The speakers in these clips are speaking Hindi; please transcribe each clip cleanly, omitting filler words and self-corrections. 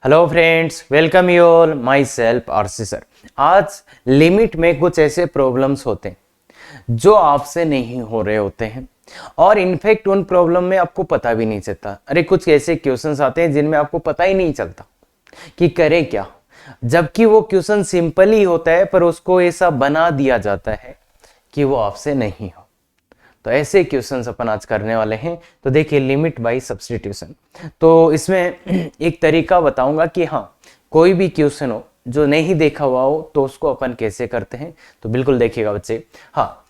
Hello friends, welcome you all. My self RC sir. आज लिमिट में कुछ ऐसे प्रॉब्लम्स होते हैं जो आपसे नहीं हो रहे होते हैं और इनफैक्ट उन प्रॉब्लम में आपको पता भी नहीं चलता। अरे कुछ ऐसे क्वेश्चंस आते हैं जिनमें आपको पता ही नहीं चलता कि करें क्या, जबकि वो क्वेश्चन सिंपल ही होता है पर उसको ऐसा बना दिया जाता है कि वो आपसे नहीं हो। तो ऐसे क्वेश्चंस अपन आज करने वाले हैं। तो देखिए, लिमिट बाय सब्स्टिट्यूशन। तो इसमें एक तरीका बताऊंगा कि हाँ, कोई भी क्वेश्चन हो जो नहीं देखा हुआ हो तो उसको अपन कैसे करते हैं। तो बिल्कुल देखिएगा बच्चे। हाँ,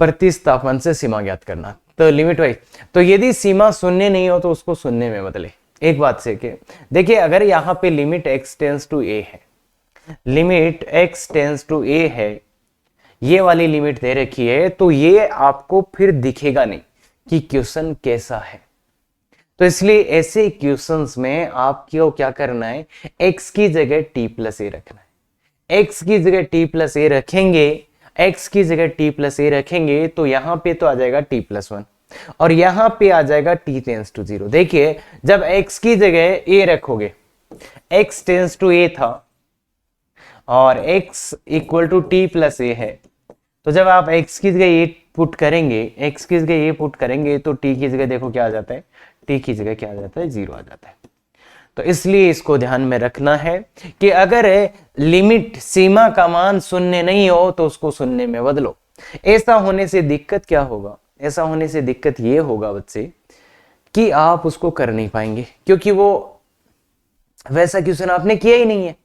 प्रतिस्थापन से सीमा ज्ञात करना। तो लिमिट बाय, तो यदि सीमा शून्य नहीं हो तो उसको शून्य में बदले। एक बात से कि देखिए, अगर यहाँ पे limit x tends to a है, limit x tends to a है, ये वाली लिमिट दे रखी है, तो ये आपको फिर दिखेगा नहीं कि क्वेश्चन कैसा है। तो इसलिए ऐसे क्वेश्चंस में आपको क्या करना है, x की जगह t प्लस ए रखना है। x की जगह t प्लस ए रखेंगे, x की जगह t प्लस ए रखेंगे तो यहां पे तो आ जाएगा t प्लस वन और यहां पे आ जाएगा t टेंस टू जीरो। देखिए, जब x की जगह a रखोगे, x टेंस टू a था और x equal to t plus a है, तो जब आप x की जगह ये पुट करेंगे, x की जगह ये पुट करेंगे तो t की जगह देखो क्या आ जाता है, t की जगह क्या आ जाता है, जीरो आ जाता है। तो इसलिए इसको ध्यान में रखना है कि अगर लिमिट सीमा का मान शून्य नहीं हो तो उसको शून्य में बदलो। ऐसा होने से दिक्कत क्या होगा, ऐसा होने से दिक्कत ये होगा बच्चे कि आप उसको कर नहीं पाएंगे, क्योंकि वो वैसा क्वेश्चन आपने किया ही नहीं है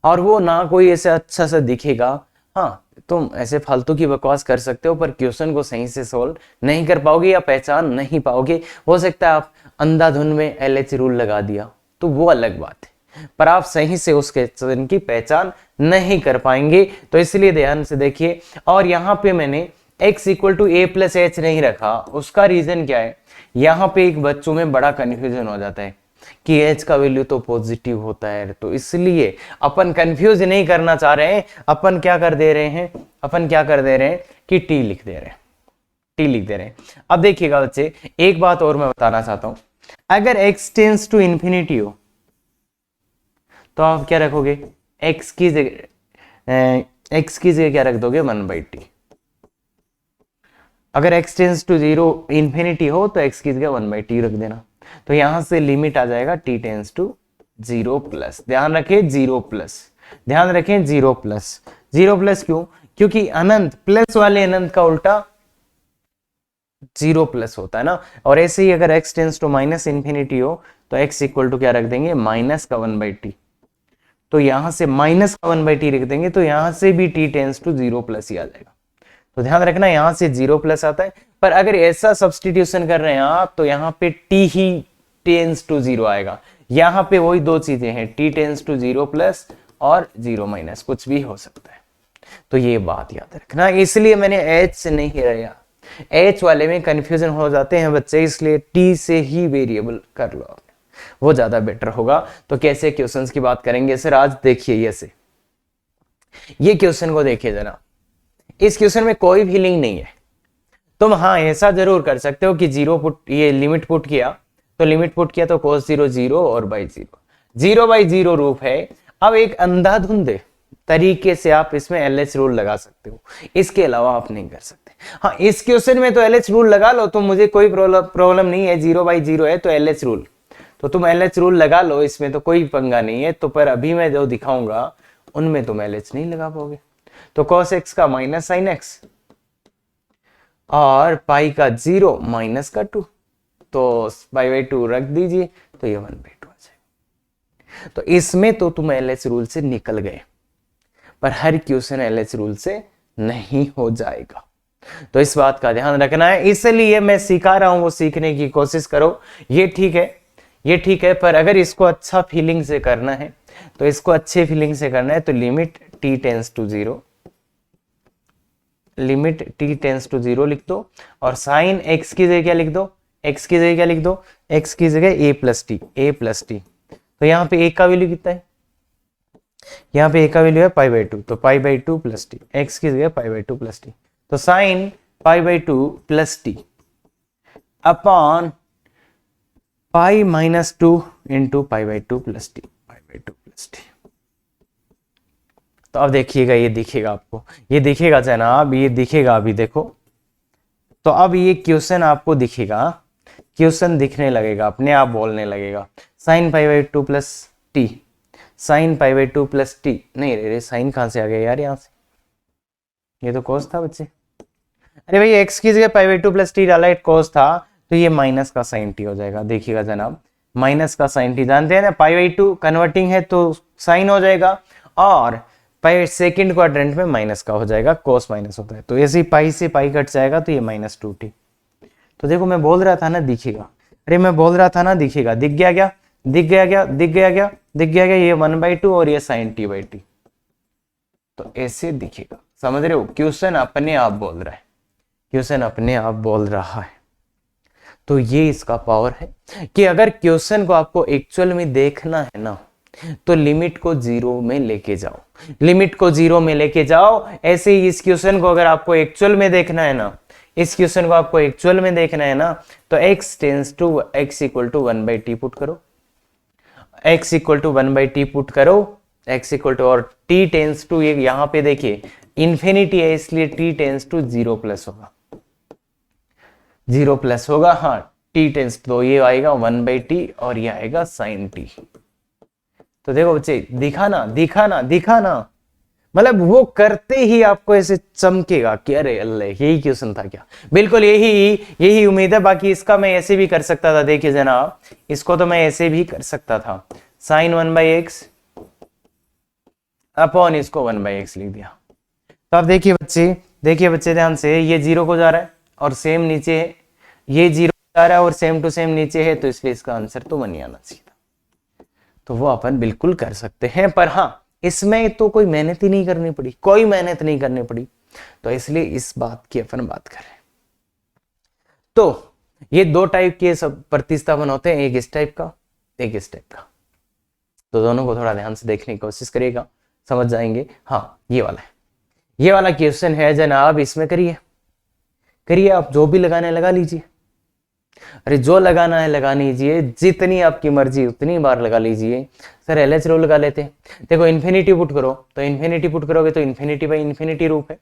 और वो ना कोई ऐसा अच्छा सा दिखेगा। हाँ, तुम ऐसे फालतू की बकवास कर सकते हो पर क्वेश्चन को सही से सोल्व नहीं कर पाओगे या पहचान नहीं पाओगे। हो सकता है आप अंधाधुन में LH रूल लगा दिया, तो वो अलग बात है, पर आप सही से उस क्वेश्चन की पहचान नहीं कर पाएंगे। तो इसलिए ध्यान से देखिए। और यहाँ पे मैंने x equal to a plus h नहीं रखा, उसका रीजन क्या है, यहाँ पे एक बच्चों में बड़ा कंफ्यूजन हो जाता है कि h का वैल्यू तो पॉजिटिव होता है। तो इसलिए अपन कंफ्यूज नहीं करना चाह रहे हैं, अपन क्या कर दे रहे हैं, अपन क्या कर दे रहे हैं कि t लिख दे रहे हैं, t लिख दे रहे हैं। अब देखिएगा बच्चे, एक बात और मैं बताना चाहता हूं, अगर x टेंस टू इंफिनिटी हो तो आप क्या रखोगे, x की जगह क्या रख दोगे, 1/t। अगर x tends to zero infinity हो तो x की जगह 1/t रख देना। तो यहां से लिमिट आ जाएगा t tends to zero plus. ध्यान रखें जीरो प्लस, ध्यान रखें जीरो प्लस। जीरो प्लस क्यों, क्योंकि अनंत प्लस वाले अनंत का उल्टा जीरो प्लस होता है ना। और ऐसे ही अगर x tends to minus infinity हो तो x इक्वल टू क्या रख देंगे, माइनस का 1/t। तो यहां से माइनस का 1/t रख देंगे तो यहां से भी t tends to zero plus ही आ जाएगा। तो ध्यान रखना, यहां से जीरो प्लस आता है, पर अगर ऐसा सब्स्टिट्यूशन कर रहे हैं आप तो यहां पे t ही टेंस टू जीरो आएगा। यहां पे वही दो चीजें हैं, t tends to zero plus और जीरो माइनस, कुछ भी हो सकता है। तो ये बात याद रखना, इसलिए मैंने h से नहीं रहा, h वाले में कंफ्यूजन हो जाते हैं बच्चे, इसलिए t से ही वेरिएबल कर लो, वो ज्यादा बेटर होगा। तो कैसे क्वेश्चंस की बात करेंगे सर आज, देखिए ये क्वेश्चन को देखिए जरा। इस क्वेश्चन में कोई भी लिंक नहीं है। तुम हाँ ऐसा जरूर कर सकते हो कि जीरो पुट, ये लिमिट पुट किया तो लिमिट पुट किया तो cos जीरो जीरो और by zero, zero by zero रूप है। अब एक अंधाधुंध तरीके से आप इसमें LH रूल लगा सकते हो, इसके अलावा आप नहीं कर सकते। हाँ, इस क्वेश्चन में तो LH रूल लगा लो तो मुझे कोई प्रॉब्लम नहीं है, जीरो बाई जीरो है तो LH रूल, तो तुम LH रूल लगा लो, इसमें तो कोई पंगा नहीं है। तो पर अभी मैं जो दिखाऊंगा उनमें तुम LH नहीं लगा पाओगे। तो cos x का माइनस साइन x और पाई का जीरो माइनस का 2, तो पाई बाई 2 रख दीजिए तो ये 1/2 आ जाएगा। तो इसमें तो तुम LH रूल से निकल गए, पर हर क्वेश्चन LH रूल से नहीं हो जाएगा। तो इस बात का ध्यान रखना है, इसलिए मैं सिखा रहा हूं, वो सीखने की कोशिश करो। ये ठीक है, ये ठीक है, पर अगर इसको अच्छा फीलिंग से करना है तो इसको अच्छे फीलिंग से करना है तो limit t tends to zero, limit t tends to zero लिख दो और साइन x की जगह क्या लिख दो, x की जगह क्या लिख दो, x की जगह a प्लस टी। तो यहाँ पे a का वैल्यू कितना है, यहाँ पे a का वैल्यू है π/2, तो π/2 प्लस टी, x की जगह π/2 प्लस टी। तो sine π/2 plus t upon pi minus 2 into π/2 plus t. By two plus t. तो अब देखिएगा, ये दिखेगा आपको, ये दिखेगा जनाब, ये दिखेगा अभी देखो। तो अब ये क्वेश्चन आपको दिखेगा, क्वेश्चन दिखने लगेगा, अपने आप बोलने लगेगा। Sine pi by two plus T, sine pi by two plus T, नहीं रे साइन कहां से आ गया यार यहाँ से, ये तो कोस था बच्चे। अरे भाई एक्स की जगह pi by two plus T डाला, कोस था, तो ये माइनस का साइन टी हो जाएगा। देखिएगा जनाब, माइनस का साइन टी, जानते हैं ना पाई बाई टू कन्वर्टिंग है तो साइन हो जाएगा, और पाई सेकेंड क्वाड्रेंट में माइनस का हो जाएगा, कोस माइनस होता है, तो ऐसे ही पाई से पाई कट जाएगा, तो ये माइनस टू टी। तो देखो मैं बोल रहा था ना दिखेगा, अरे मैं बोल रहा था ना दिखेगा, दिख गया क्या, दिख गया क्या, दिख गया क्या, दिख गया क्या, ये 1/2 और ये साइन टी बाई टी, तो ऐसे दिखेगा। समझ रहे हो, क्वेश्चन अपने आप बोल रहा है, क्वेश्चन अपने आप बोल रहा है। तो ये इसका पावर है कि अगर क्वेश्चन को आपको एक्चुअल में देखना है ना, तो लिमिट को जीरो में लेके जाओ, लिमिट को जीरो में लेके जाओ। ऐसे ही इस क्वेश्चन को अगर आपको एक्चुअल में देखना है ना, इस क्वेश्चन को आपको एक्चुअल में देखना है ना, तो x tends to x equal to 1/t put करो, x equal to 1/t put करो, x इक्वल टू, और t टेंस टू, ये यहां पे देखिए इंफिनिटी है इसलिए t टेंस टू 0 प्लस होगा, 0 प्लस होगा, हाँ t टेंस तो ये आएगा 1/t और ये आएगा साइन t। तो देखो बच्चे, दिखा ना, दिखा ना, दिखा ना, मतलब वो करते ही आपको ऐसे चमकेगा कि अरे अल्लाह यही क्वेश्चन था क्या। बिल्कुल यही उम्मीद है। बाकी इसका मैं ऐसे भी कर सकता था, देखिए जनाब, इसको तो मैं ऐसे भी कर सकता था, साइन 1/x अपॉन इसको 1/x लिख दिया। तो अब देखिए बच्चे, देखिए बच्चे ध्यान से, ये 0 को जा रहा है और सेम नीचे है, ये 0 जा रहा है और सेम टू सेम नीचे है, तो इसलिए इसका आंसर तो 1 आना चाहिए था। तो वो अपन बिल्कुल कर सकते हैं, पर हाँ इसमें तो कोई मेहनत ही नहीं करनी पड़ी, कोई मेहनत नहीं करनी पड़ी, तो इसलिए इस बात की अपन बात करें। तो ये दो टाइप के सब प्रतिस्थापन होते हैं, एक इस टाइप का, एक इस टाइप का। तो दोनों को थोड़ा ध्यान से देखने की कोशिश करिएगा, समझ जाएंगे। हाँ ये वाला है, ये वाला क्वेश्चन है जनाब, इसमें करिए, करिए आप जो भी लगाना है लगा लीजिए, अरे जो लगाना है लगा लीजिए, जितनी आपकी मर्जी उतनी बार लगा लीजिए। सर LH रो लगा लेते हैं, देखो इन्फिनिटी पुट करो, तो इन्फिनिटी पुट करोगे तो इन्फिनिटी बाई इन्फिनिटी रूप है।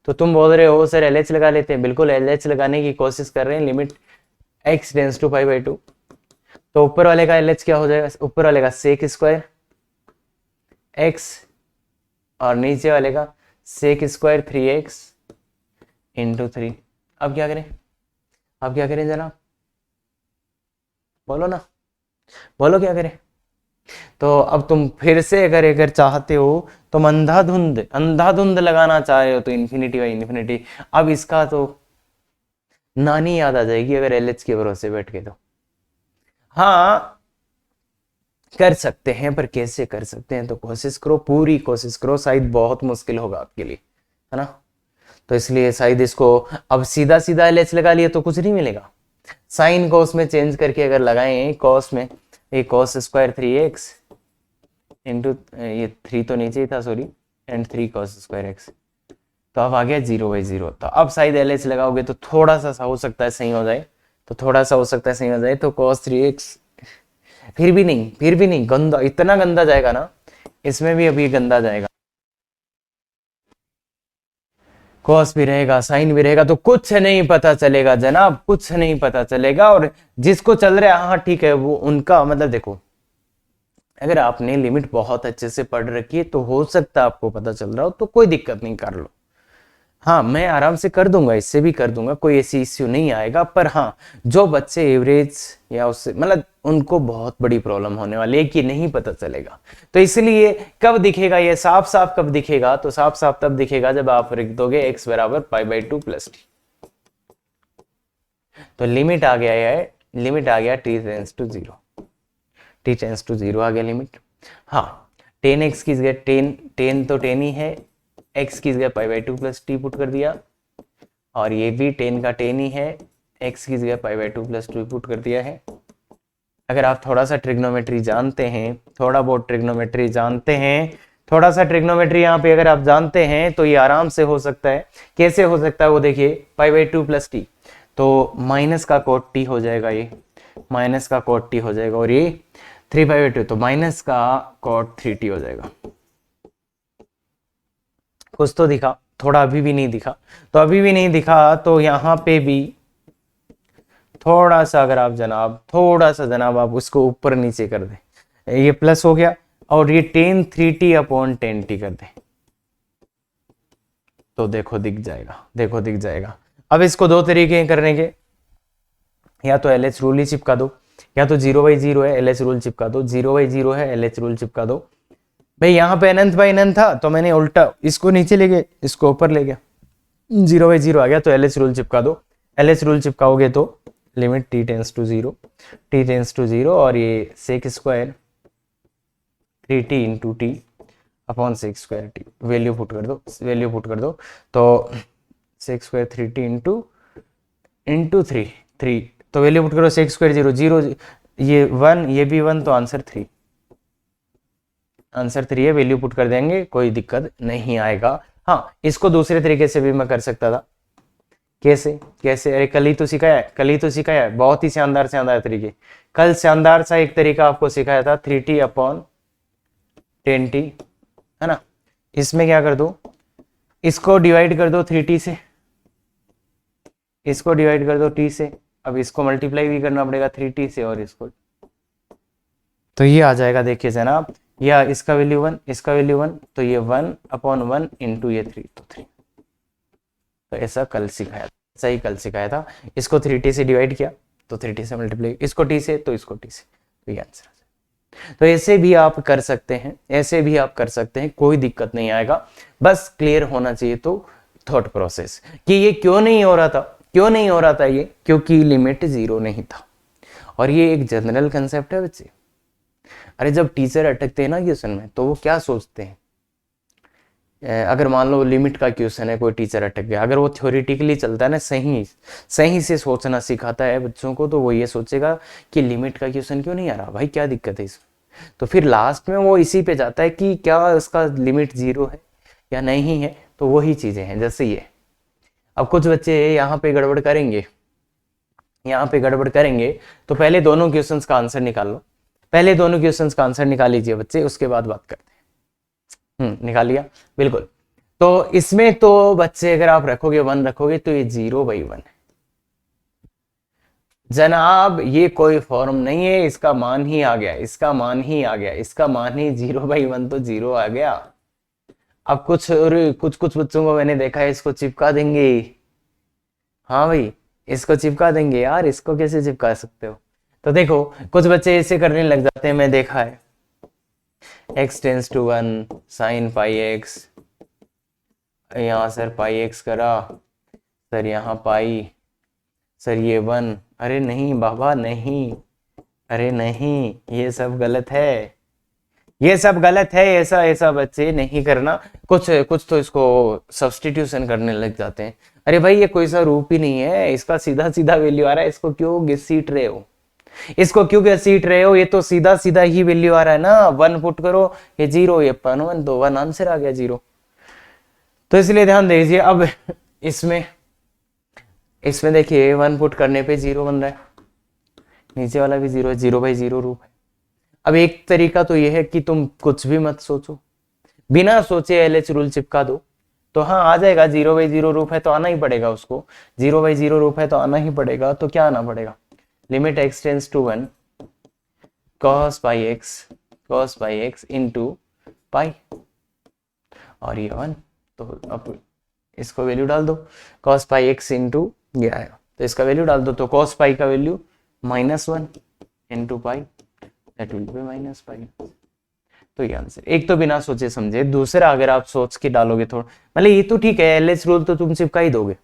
तो तुम बोल रहे हो सर LH लगा लेते हैं, बिल्कुल LH लगाने की कोशिश कर रहे हैं, लिमिट x टेंस टू π/2। तो ऊपर वाले का LH क्या हो जाएगा, ऊपर वाले का सेक स्क्वायर x और नीचे वाले का सेक स्क्वायर 3x इंटू 3। अब क्या करें, अब क्या करें जनाब, बोलो ना, बोलो क्या करें। तो अब तुम फिर से अगर चाहते हो, तुम अंधाधुंध लगाना चाह रहे हो, तो इन्फिनिटी बाई इन्फिनिटी। अब इसका तो नानी याद आ जाएगी अगर LH के भरोसे बैठ के। तो हाँ कर सकते हैं, पर कैसे कर सकते हैं, तो कोशिश करो, पूरी कोशिश करो, शायद बहुत मुश्किल होगा आपके लिए, है ना। तो इसलिए शायद इसको अब सीधा सीधा LH लगा लिया तो कुछ नहीं मिलेगा, साइन को उसमें चेंज करके अगर लगाएं कॉस में, ये कॉस स्क्वायर 3x इंटू, ये 3 तो नीचे ही था sorry, and 3 cos square x, तो अब आ गया 0/0। तो अब शायद LH लगाओगे तो थोड़ा सा हो सकता है सही हो जाए, तो थोड़ा सा हो सकता है सही हो जाए, तो cos 3x, फिर भी नहीं, गंदा, इतना गंदा जाएगा ना, इसमें भी अभी गंदा जाएगा, कॉस भी रहेगा साइन भी रहेगा, तो कुछ नहीं पता चलेगा जनाब, कुछ नहीं पता चलेगा। और जिसको चल रहा है हाँ ठीक है, वो उनका मतलब देखो, अगर आपने लिमिट बहुत अच्छे से पढ़ रखी है तो हो सकता है आपको पता चल रहा हो, तो कोई दिक्कत नहीं, कर लो। हाँ मैं आराम से कर दूंगा, इससे भी कर दूंगा, कोई ऐसी इश्यू नहीं आएगा। पर हाँ जो बच्चे एवरेज या उससे मतलब उनको बहुत बड़ी प्रॉब्लम होने वाली है कि नहीं पता चलेगा। तो इसलिए कब दिखेगा ये साफ साफ, कब दिखेगा, तो साफ साफ तब दिखेगा जब आप लिख दोगे x बराबर π/2 प्लस टी। तो लिमिट आ गया है, लिमिट आ गया t tends to 0, t tends to 0 आ गया लिमिट। हाँ 10x की जगह 10 तो 10 ही है, x की जगह π/2 प्लस टी पुट कर दिया, और ये भी 10 का 10 ही है, x की जगह π/2 प्लस 2 पुट कर दिया है। अगर आप थोड़ा सा ट्रिग्नोमेट्री जानते हैं, थोड़ा बहुत ट्रिग्नोमेट्री जानते हैं, थोड़ा सा ट्रिग्नोमेट्री यहाँ पे अगर आप जानते हैं, तो ये आराम से हो सकता है। कैसे हो सकता है वो देखिए, π/2 प्लस टी, तो माइनस का कोट टी हो जाएगा, ये माइनस का कोट टी हो जाएगा, और ये 3/8 तो माइनस का cot 3t हो जाएगा। कुछ तो दिखा, थोड़ा अभी भी नहीं दिखा, तो अभी भी नहीं दिखा तो यहाँ पे भी थोड़ा सा अगर आप जनाब, थोड़ा सा जनाब आप उसको ऊपर नीचे कर दें, ये प्लस हो गया और ये tan 3t अपॉन 10t कर दें तो देखो दिख जाएगा, देखो दिख जाएगा। अब इसको दो तरीके हैं करने के, या तो LH रूल ही चिपका दो, या तो 0/0 है LH रूल चिपका दो, 0/0 है LH रूल चिपका दो। भाई यहाँ पे अनंत बाई अनंत था तो मैंने उल्टा इसको नीचे ले गया, इसको ऊपर ले गया, 0/0 आ गया तो LH रूल चिपका दो। LH रूल चिपकाओगे तो लिमिट t टेंस टू 0 और ये sec square 3t into t upon sec square t, value put कर दो तो सेक स्क्वायर 3t इंटू 3 तो वैल्यू पुट करो, सेक स्क्वायर 0 ये 1 ये भी 1 तो आंसर 3 है, वैल्यू पुट कर देंगे, कोई दिक्कत नहीं आएगा। हाँ, इसको दूसरे तरीके से भी मैं कर सकता था। कैसे कैसे? अरे कल ही तो सिखाया है, बहुत ही शानदार तरीके। कल शानदार सा एक तरीका आपको सिखाया था, 3t अपॉन 10t, है ना। इसमें क्या कर दो, इसको डिवाइड कर दो 3t से, इसको डिवाइड कर दो t से, अब इसको मल्टीप्लाई भी करना पड़ेगा 3t से और इसको, तो ये आ जाएगा, देखिए जनाब, या इसका वैल्यू 1, इसका वैल्यू 1, तो ये 1 अपॉन 1 इंटू ये 3 तो 3। तो ऐसा कल सिखाया, सही कल सिखाया था। इसको 3t से डिवाइड किया तो 3t से मल्टीप्लाई, इसको t से तो इसको t से, तो ये आंसर आ जाएगा। तो ऐसे भी आप कर सकते हैं, ऐसे भी आप कर सकते हैं, कोई दिक्कत नहीं आएगा। बस क्लियर होना चाहिए तो थॉट प्रोसेस कि ये क्यों नहीं हो रहा था ये, क्योंकि लिमिट 0 नहीं था। और ये एक जनरल कंसेप्ट है बच्चे। अरे जब टीचर अटकते हैं ना क्वेश्चन में तो वो क्या सोचते हैं, अगर मान लो लिमिट का क्वेश्चन है, कोई टीचर अटक गया, अगर वो थ्योरेटिकली चलता है ना, सही से सोचना सिखाता है बच्चों को, तो वो ये सोचेगा कि लिमिट का क्वेश्चन क्यों नहीं आ रहा भाई, क्या दिक्कत है इसमें। तो फिर लास्ट में वो इसी पे जाता है कि क्या उसका लिमिट 0 है या नहीं है। तो वही चीजें हैं जैसे ये। अब कुछ बच्चे यहाँ पे गड़बड़ करेंगे, तो पहले दोनों क्वेश्चंस का आंसर निकाल लो, पहले दोनों क्वेश्चंस का आंसर निकाल लीजिए बच्चे, उसके बाद बात करते हैं। निकाल लिया, बिल्कुल। तो इसमें तो बच्चे अगर आप रखोगे 1 रखोगे तो ये 0/1 है जनाब, ये कोई फॉर्म नहीं है, इसका मान ही आ गया, इसका मान ही 0/1 तो 0 आ गया। अब कुछ बच्चों को मैंने देखा है, इसको चिपका देंगे। हाँ भाई, इसको चिपका देंगे यार, इसको कैसे चिपका सकते हो। तो देखो कुछ बच्चे ऐसे करने लग जाते हैं, मैं देखा है, x tends to 1 sine pi x, यहाँ सर पाई एक्स करा, सर यहाँ पाई, सर ये 1, अरे नहीं बाबा नहीं, अरे नहीं, ये सब गलत है, ऐसा बच्चे नहीं करना। कुछ तो इसको सब्स्टिट्यूशन करने लग जाते हैं। अरे भाई ये कोई सा रूप ही नहीं है, इसका सीधा वैल्यू आ रहा है, इसको क्यों घसीट रहे हो, ये तो सीधा ही वैल्यू आ रहा है ना। 1 पुट करो, ये 0, ये 1 तो 1 आंसर आ गया 0। तो इसलिए ध्यान दीजिए। अब इसमें देखिए 1 पुट करने पे 0 बन रहा है, नीचे वाला भी 0 है, 0/0 रूप है। अब एक तरीका तो ये है कि तुम कुछ भी मत सोचो, बिना सोचे LH रूल चिपका दो, तो हाँ आ जाएगा। 0/0 रूप है तो आना ही पड़ेगा उसको, 0/0 रूप है तो आना ही पड़ेगा। तो क्या आना पड़ेगा, limit x tends to 1 cos pi x into pi, और ये 1। तो अब इसको वैल्यू डाल दो, cos पाई एक्स इंटू ये आएगा, तो इसका वैल्यू डाल दो, तो cos पाई का value -1 into pi, that will be -पाई। तो ये आंसर। एक तो बिना सोचे समझे, दूसरा अगर आप सोच के डालोगे थोड़ा, मतलब ये तो ठीक है, LH रूल तो तुम चिपका ही दोगे,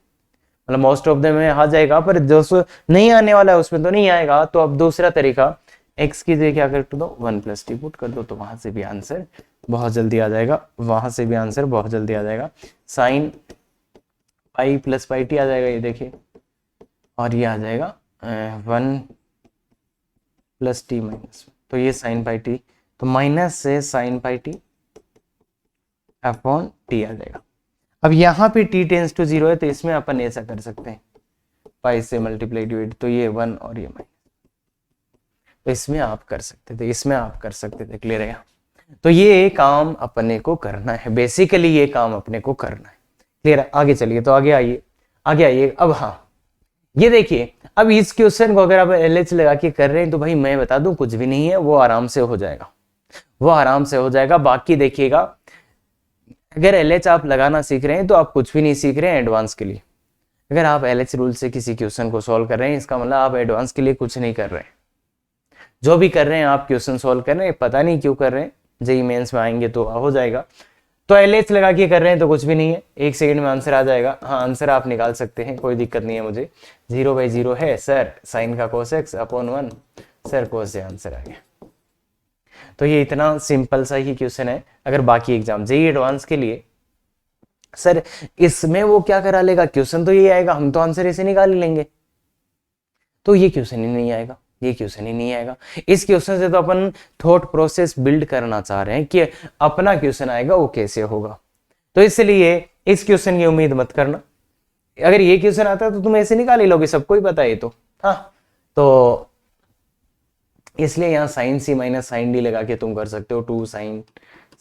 मतलब मोस्ट ऑफ देम में आ जाएगा, पर जो नहीं आने वाला है उसमें तो नहीं आएगा। तो अब दूसरा तरीका, x की जगह क्या कर दो, 1 + t पुट कर दो, तो वहां से भी आंसर बहुत जल्दी आ जाएगा, साइन पाई + पाई t आ जाएगा, ये देखिए, और ये आ जाएगा 1 + t माइनस, तो ये साइन पाई t, तो माइनस से sine pi t upon t आ जाएगा। अब यहाँ पे t टेंस टू 0 है, तो इसमें अपन ऐसा कर सकते हैं, पाई से मल्टीप्लाई डिवाइड, तो ये 1 और ये माइनस, तो इसमें आप कर सकते थे, इसमें आप कर सकते थे। क्लियर है? तो ये काम अपने को करना है, बेसिकली ये काम अपने को करना है। क्लियर है? आगे चलिए, तो आगे आइए, आगे आइए। अब हाँ, ये देखिए, अब इस क्वेश्चन को अगर आप LH लगा के कर रहे हैं तो भाई मैं बता दूं कुछ भी नहीं है, वो आराम से हो जाएगा, वो आराम से हो जाएगा। बाकी देखिएगा, अगर LH आप लगाना सीख रहे हैं तो आप कुछ भी नहीं सीख रहे हैं एडवांस के लिए। अगर आप LH रूल से किसी क्वेश्चन को सॉल्व कर रहे हैं, इसका मतलब आप एडवांस के लिए कुछ नहीं कर रहे हैं। जो भी कर रहे हैं आप क्वेश्चन सॉल्व कर रहे हैं, पता नहीं क्यों कर रहे हैं, जेईई मेंस में आएंगे तो हो जाएगा। तो LH लगा के कर रहे हैं तो कुछ भी नहीं है, 1 सेकंड में आंसर आ जाएगा। हाँ, आंसर आप निकाल सकते हैं, कोई दिक्कत नहीं है मुझे। 0/0 है सर, साइन का cos x upon 1 sir, cos से आंसर आ गया। तो ये इतना सिंपल सा ही क्वेश्चन है। अगर बाकी एग्जाम जेईई एडवांस के लिए सर इसमें वो क्या करा लेगा, क्वेश्चन तो ये आएगा, हम तो आंसर ऐसे निकाल ही लेंगे, तो ये क्वेश्चन ही नहीं आएगा, ये क्वेश्चन ही नहीं आएगा। इस क्वेश्चन से तो अपन थॉट प्रोसेस बिल्ड करना चाह रहे हैं कि अपना क्वेश्चन आएगा वो कैसे होगा। तो इसलिए इस क्वेश्चन की उम्मीद मत करना। अगर ये क्वेश्चन आता है तो तुम ऐसे निकाल ही लोगे, सबको ही पता है तो। हाँ, तो इसलिए यहाँ sine C minus sine D लगा के तुम कर सकते हो। 2 sine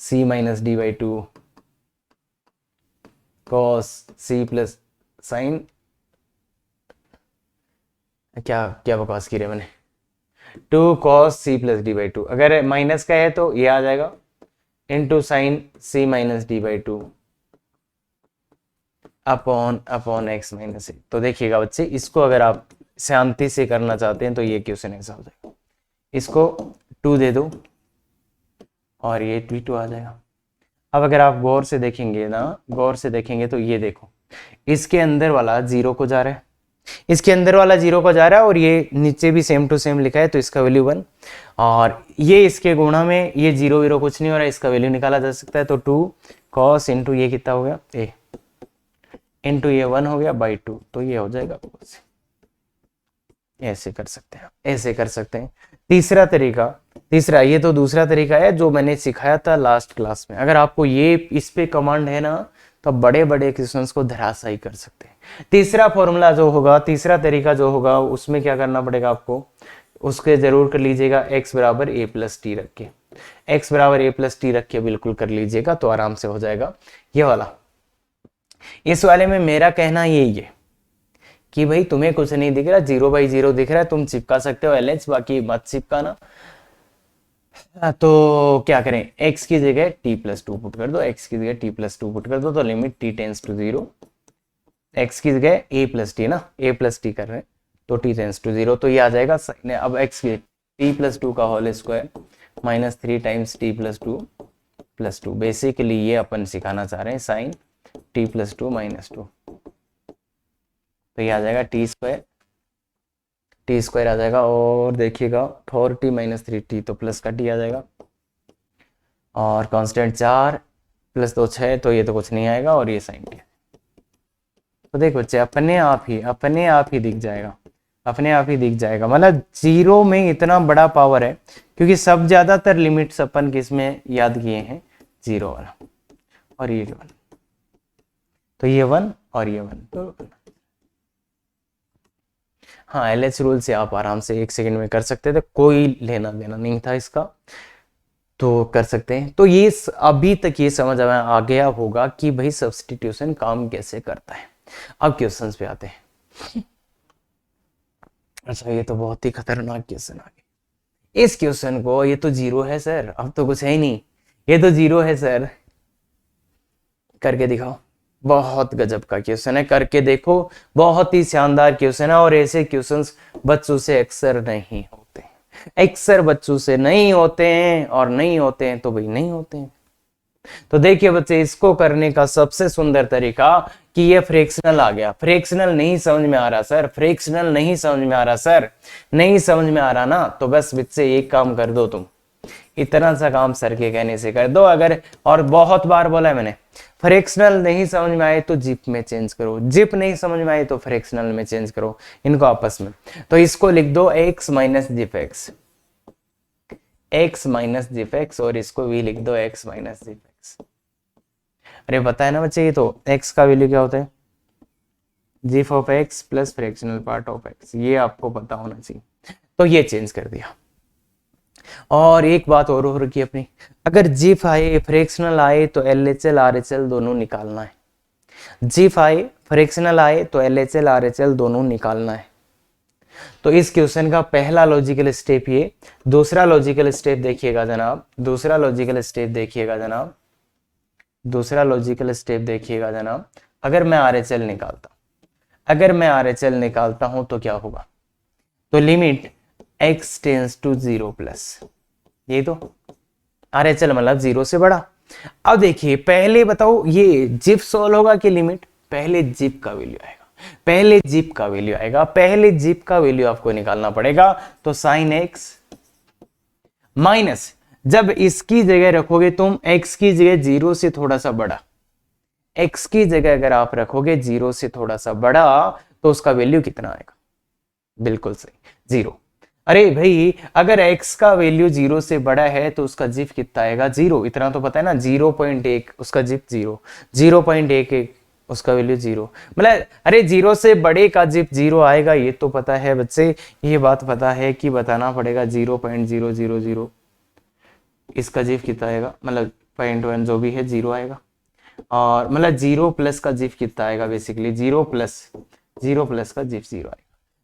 C minus D/2 cos C plus sine, क्या क्या बकवास की रे मैंने, 2 cos C प्लस D/2। अगर माइनस का है तो ये आ जाएगा into sine C minus D/2 upon x minus a. तो देखिएगा बच्चे, इसको अगर आप शांति से करना चाहते हैं तो ये क्वेश्चन ऐसा हो जाएगा, इसको 2 दे दो और ये 2 आ जाएगा। अब अगर आप गौर से देखेंगे ना, गौर से देखेंगे तो ये देखो, इसके अंदर वाला 0 को जा रहा है, इसके अंदर वाला 0 को जा रहा है, और ये नीचे भी सेम टू सेम लिखा है तो इसका वैल्यू 1, और ये इसके गुणा में ये 0 0 कुछ नहीं हो रहा है, इसका वैल्यू निकाला जा सकता है। तो 2 cos इंटू ये कितना हो गया a इंटू ये 1 हो गया बाई 2, तो ये हो जाएगा। ऐसे कर सकते हैं, ऐसे कर सकते हैं। तीसरा तरीका, तीसरा, ये तो दूसरा तरीका है जो मैंने सिखाया था लास्ट क्लास में। अगर आपको ये इस पे कमांड है ना तो बड़े बड़े क्वेश्चंस को धराशायी कर सकते हैं। तीसरा फॉर्मूला जो होगा, तीसरा तरीका जो होगा, उसमें क्या करना पड़ेगा आपको, उसके जरूर कर लीजिएगा x बराबर a प्लस टी रख के, x बराबर a प्लस टी रख के बिल्कुल कर लीजिएगा, तो आराम से हो जाएगा ये वाला। इस वाले में मेरा कहना यही है कि भाई तुम्हें कुछ नहीं दिख रहा, 0/0 दिख रहा है, तुम चिपका सकते हो LH, बाकी मत चिपकाना। तो क्या करें, x की जगह t प्लस 2 पुट कर दो, x की जगह t प्लस 2 पुट कर दो, तो limit t tends to 0, x की जगह a प्लस टी ना, a प्लस टी कर रहे हैं तो t टेंस टू 0, तो ये आ जाएगा। अब x की t प्लस 2 का whole square minus 3 times t plus 2 plus 2। Basically ये अपन सिखाना चाह रहे हैं साइन t प्लस 2 माइनस 2, तो ये आ जाएगा टी स्क्वायर आ जाएगा, और देखिएगा 4t माइनस 3t, तो प्लस का t आ जाएगा, और कांस्टेंट 4 प्लस 2 6, तो ये तो कुछ नहीं आएगा, और ये साइन t। तो देखो बच्चे, अपने आप ही दिख जाएगा, अपने आप ही दिख जाएगा। मतलब 0 में इतना बड़ा पावर है, क्योंकि सब ज्यादातर लिमिट्स अपन किसमें याद किए हैं, 0 वाला, और ये 1, तो ये 1 और ये 1, तो हाँ, LH रूल से आप आराम से 1 सेकंड में कर सकते थे, कोई लेना देना नहीं था इसका, तो कर सकते हैं। तो ये अभी तक ये समझ में आ गया होगा कि भाई सब्स्टिट्यूशन काम कैसे करता है। अब क्वेश्चंस पे आते हैं। अच्छा, ये तो बहुत ही खतरनाक क्वेश्चन आ गया। इस क्वेश्चन को, ये तो 0 है सर, अब तो कुछ है ही नहीं, ये तो 0 है सर, करके दिखाओ। बहुत गजब का क्वेश्चन है, करके देखो, बहुत ही शानदार क्वेश्चन है, और ऐसे क्वेश्चंस बच्चों से अक्सर नहीं होते, अक्सर बच्चों से नहीं होते हैं, और नहीं होते हैं तो भाई नहीं होते हैं। तो देखिए बच्चे, इसको करने का सबसे सुंदर तरीका कि ये फ्रैक्शनल आ गया। फ्रैक्शनल नहीं समझ में आ रहा सर, फ्रैक्शनल नहीं समझ में आ रहा सर, नहीं समझ में आ रहा ना, तो बस बच्चे एक काम कर दो, तुम इतना सा काम सर के कहने से कर दो। अगर, और बहुत बार बोला है मैंने, फ्रैक्शनल नहीं समझ में आए तो जिप में चेंज करो, जिप नहीं समझ में आए तो फ्रैक्शनल में चेंज करो इनको आपस में। तो इसको लिख दो x minus zip x, x minus zip x, और इसको भी लिख दो x माइनस जिप x। अरे पता है ना बच्चे, ये तो x का वैल्यू क्या होता है, zip of x plus fractional part of x, ये आपको पता होना चाहिए। तो ये चेंज कर दिया, और एक बात और हो रखी है अपनी, अगर जिफ आए फ्रैक्शनल आए तो LHL RHL दोनों निकालना है। जिफ आए फ्रैक्शनल आए तो LHL RHL दोनों निकालना है। तो इस क्वेश्चन का पहला लॉजिकल स्टेप ये। दूसरा लॉजिकल स्टेप देखिएगा जनाब, दूसरा लॉजिकल स्टेप देखिएगा जनाब, दूसरा लॉजिकल स्टेप देखिएगा जनाब। अगर मैं RHL निकालता, अगर मैं RHL निकालता हूं तो क्या होगा, तो limit x tends to 0 plus, ये तो RHL मतलब 0 से बड़ा। अब देखिए पहले बताओ ये जिप सॉल्व होगा कि लिमिट, पहले जिप का वैल्यू आएगा, पहले जिप का वैल्यू आएगा, पहले जिप का वैल्यू आपको निकालना पड़ेगा। तो साइन एक्स माइनस, जब इसकी जगह रखोगे तुम x की जगह 0 से थोड़ा सा बड़ा, x की जगह अगर आप रखोगे 0 से थोड़ा सा बड़ा तो उसका वैल्यू कितना आएगा, बिल्कुल सही 0। अरे भाई अगर x का वैल्यू 0 से बड़ा है तो उसका जिप कितना आएगा 0, इतना तो पता है ना, 0.1 उसका जिप 0, 0.11 उसका वैल्यू 0, मतलब अरे 0 से बड़े का जिप 0 आएगा, ये तो पता है बच्चे, ये बात पता है कि बताना पड़ेगा 0.000, इसका जिप कितना आएगा, मतलब 0.1 जो भी है 0 आएगा, और मतलब 0 प्लस का जिप कितना आएगा, बेसिकली 0 प्लस का जिप 0 आएगा,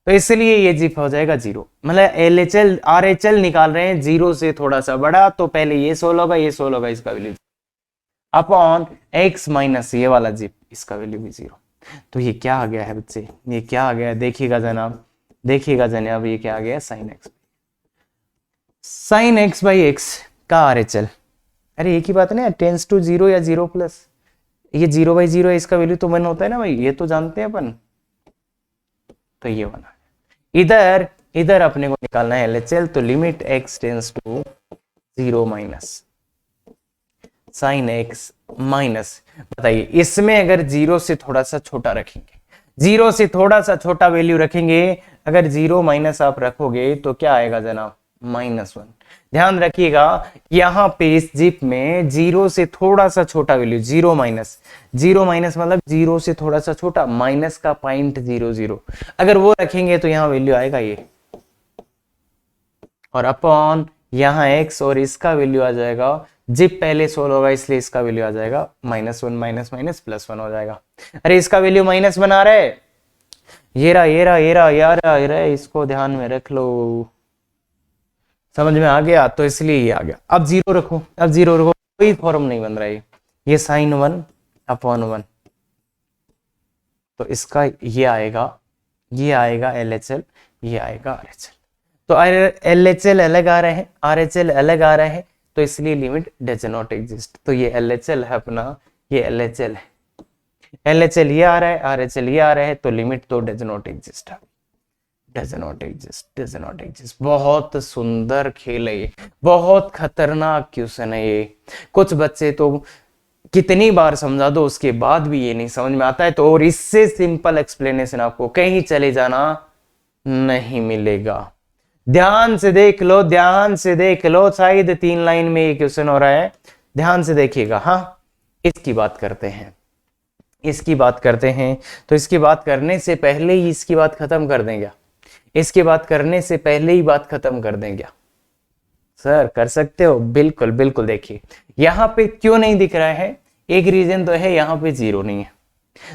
तो इसलिए ये जिप हो जाएगा 0। मतलब LHL RHL निकाल रहे हैं 0 से थोड़ा सा बड़ा, तो पहले ये 16 होगा, ये 16 होगा, इसका वैल्यू अपॉन x माइनस ये वाला जिप, इसका वैल्यू भी 0। तो ये क्या आ गया है बच्चे, ये क्या आ गया है, देखिएगा जनाब, देखिएगा जनाब, ये क्या आ गया, sine x, sine x by x का RHL। अरे एक ही बात है ना, टेंस टू 0 या 0 प्लस, ये 0/0 है, इसका वैल्यू तो 1 होता है ना भाई, ये तो जानते हैं अपन, तो ये बना। इधर इधर अपने को निकालना है LHL, तो limit x tends to 0 minus sine x minus, बताइए इसमें अगर 0 से थोड़ा सा छोटा रखेंगे, 0 से थोड़ा सा छोटा वैल्यू रखेंगे, अगर 0 माइनस आप रखोगे तो क्या आएगा जनाब, -1। ध्यान रखिएगा यहां पे इस जिप में 0 से थोड़ा सा छोटा वैल्यू 0 माइनस, 0 माइनस मतलब 0 से थोड़ा सा छोटा, माइनस का 0.00, अगर वो रखेंगे तो यहां वैल्यू आएगा ये, और अपॉन यहां x, और इसका वैल्यू आ जाएगा, जिप पहले 16 होगा इसलिए इसका वैल्यू आ जाएगा -1 माइनस माइनस +1 हो जाएगा। अरे इसका वैल्यू -1 आ रहा है, ये रहा ये रहा ये रहा यार, ये रहा, इसको ध्यान में रख लो, समझ में आ गया, तो इसलिए ये आ गया। अब 0 रखो, अब 0 रखो, कोई फॉर्म नहीं बन रहा है, ये साइन 1 अपॉन 1, तो इसका ये आएगा, ये आएगा LHL, ये आएगा RHL। तो LHL अलग आ रहे हैं, RHL अलग आ रहे हैं, तो इसलिए लिमिट डज नॉट एग्जिस्ट। तो ये LHL है अपना, ये LHL है, LHL ये आ रहा है, RHL ये आ रहा है, तो लिमिट तो डज नॉट एग्जिस्ट है, does not exist, does not exist. बहुत सुंदर खेल है ये, बहुत खतरनाक क्वेश्चन है ये। कुछ बच्चे तो कितनी बार समझा दो उसके बाद भी ये नहीं समझ में आता है, तो और इससे सिंपल एक्सप्लेनेशन आपको कहीं चले जाना नहीं मिलेगा। ध्यान से देख लो, ध्यान से देख लो, शायद 3 लाइन में ये क्वेश्चन हो रहा है, ध्यान से देखिएगा। हाँ इसकी बात करते हैं, इसकी बात करते हैं, तो इसकी बात करने से पहले ही इसकी बात खत्म कर देंगे, इसकी बात करने से पहले ही बात खत्म कर देंगे सर, कर सकते हो, बिल्कुल बिल्कुल। देखिए यहां पे क्यों नहीं दिख रहा है, एक रीजन तो है यहाँ पे 0 नहीं है,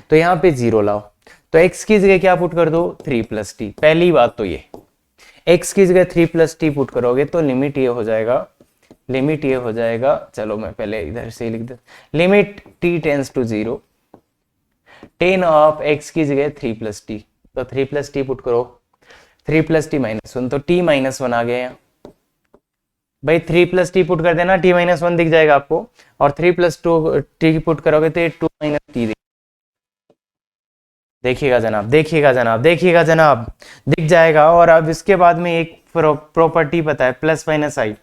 तो यहाँ पे 0 लाओ, तो x की जगह क्या पुट कर दो 3 + t, पहली बात तो ये x की जगह 3 + t पुट करोगे तो लिमिट ये हो जाएगा, लिमिट ये हो जाएगा, चलो मैं पहले इधर से लिख दे, limit t tends to 0, tan of x की जगह 3 + t, तो 3 + t पुट करो, 3 + t -1, तो t -1 आ गया यहाँ भाई, 3 + t पुट कर देना, t -1 दिख जाएगा आपको, और 3 + 2 t पुट करोगे तो 2 - t देखिएगा जनाब, देखिएगा जनाब, देखिएगा जनाब, दिख जाएगा। और अब इसके बाद में एक प्रॉपर्टी पता है, +-i,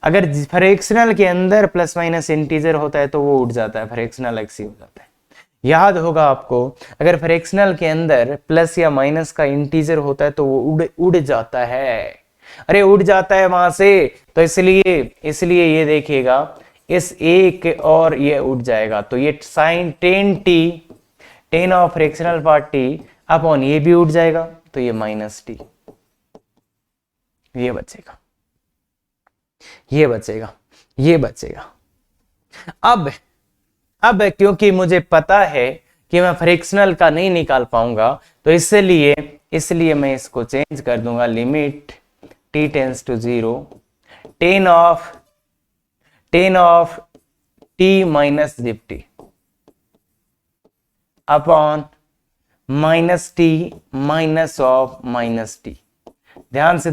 अगर फ्रैक्शनल के अंदर + इंटीजर होता है तो वो उड़ जाता है, फ्रैक्शनल एक्स ही हो जाता है, याद होगा आपको। अगर फ्रैक्शनल के अंदर प्लस या माइनस का इंटीजर होता है तो वो उड़ जाता है, अरे उड़ जाता है वहां से, तो इसलिए ये देखिएगा इस एक और ये उड़ जाएगा, तो ये sine 10 of fractional part t upon ये भी उड़ जाएगा, तो ये -t, ये बचेगा। ये बचेगा, ये बचेगा। अब क्योंकि मुझे पता है कि मैं फ्रिक्शनल का नहीं निकाल पाऊंगा, तो इसलिए मैं इसको चेंज कर दूंगा। Limit t tends to 0 10 of t minus जिप t upon minus t minus of minus t. ध्यान से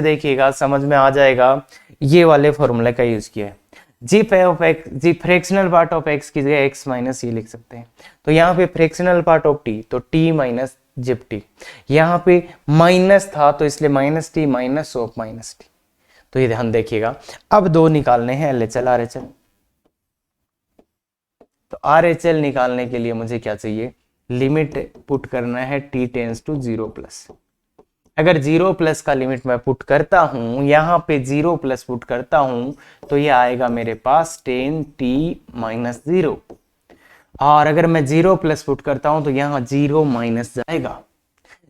देखिएगा, समझ में आ जाएगा। ये वाले फॉर्मूले का यूज किया है। G of x, g fractional part of x की जगह एक्स माइनस ये लिख सकते हैं। तो यहाँ पे फ्रैक्शनल पार्ट ऑफ टी, तो टी माइनस जिप टी। यहाँ पे माइनस था तो इसलिए minus t minus of minus T. तो ये ध्यान देखिएगा। अब दो निकालने हैं, LHL RHL। तो RHL निकालने के लिए मुझे क्या चाहिए, लिमिट पुट करना है t टेंस टू 0 प्लस। अगर 0 प्लस का लिमिट मैं पुट करता हूं, यहां पे 0 प्लस पुट करता हूं, तो ये आएगा मेरे पास 10t माइनस 0। और अगर मैं 0 प्लस पुट करता हूं तो यहां 0 माइनस जाएगा।